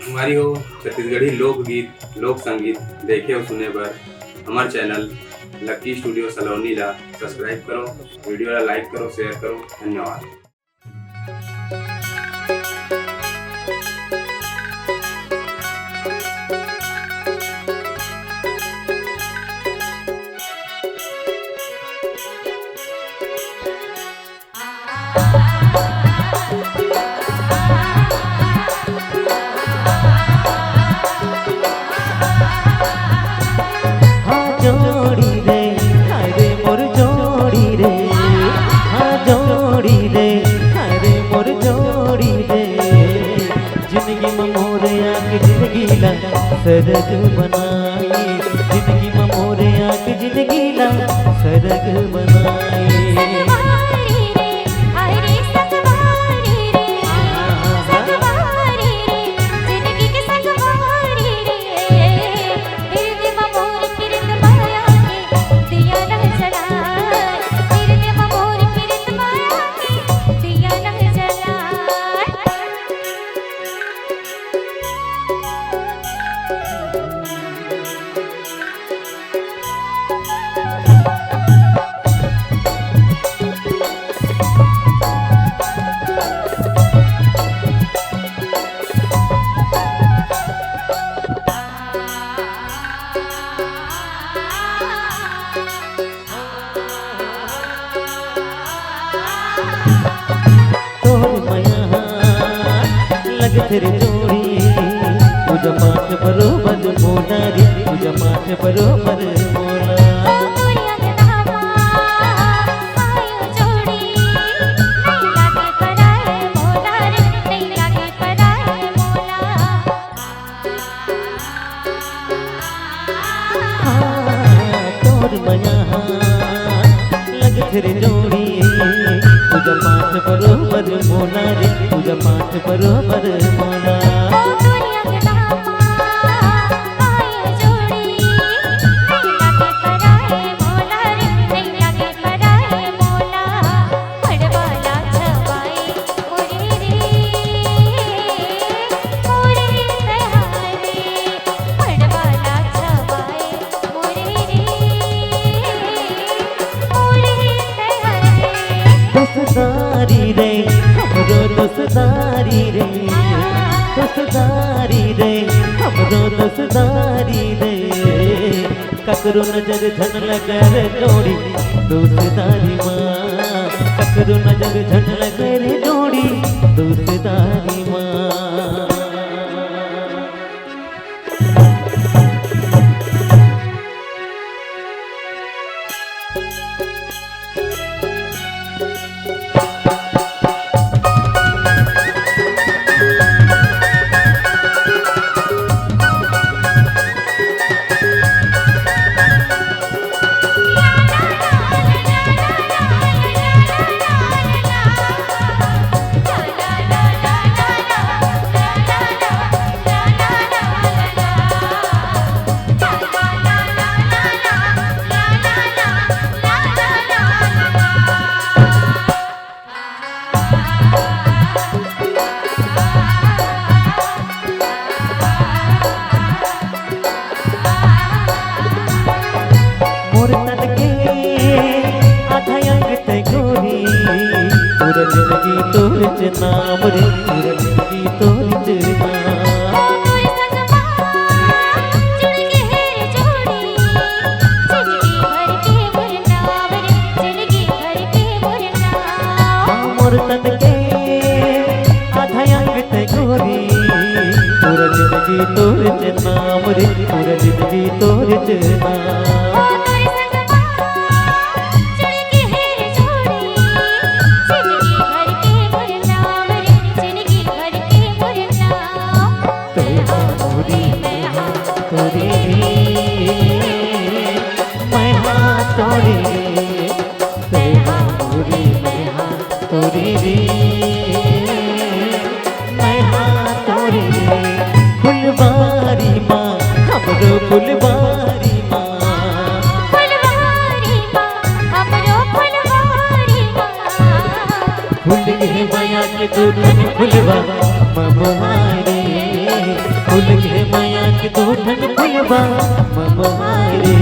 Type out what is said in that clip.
हमारी हो छत्तीसगढ़ी लोकगीत लोक संगीत देखे और सुने पर हमारे चैनल लकी स्टूडियो सलोनी ला सब्सक्राइब करो, वीडियो ला लाइक करो, शेयर करो। धन्यवाद। सरग बनाए जिंदगी में मोरे आके जिंदगी ला सरग बनाए। तेरी जोड़ी तुझा माथ बरोबर मोला रे, तुझा माथ बरोबर मोला। तोर माया लग तेरी जोड़ी तुझा माथ बरोबर मोला रे, तुझा माथ बरोबर मोला। दोस्तारी रे हमरो दोस्तारी रे, दोस्तारी रे हमरो दोस्तारी रे। ककरो नजर झन लगे रे जोड़ी दोस्तारी माँ, ककरो नजर झन लगे रे जोड़ी दोस्तारी माँ। जिंदगी तोर नाम रे, पूरा जिंदगी तोर नाम। मोर तन के आधा अंग ते गोरी पूरा जिंदगी तोर नाम रे, पूरा जिंदगी तोर नाम। फुलवारी माँ हमरो फुलवारी माँ, फुलवारी माँ हमरो फुलवारी माँ। फूल के माया के दुल्हन फुलवा ममुहारी। फूल के माया के दो ठन फुलबा ममारे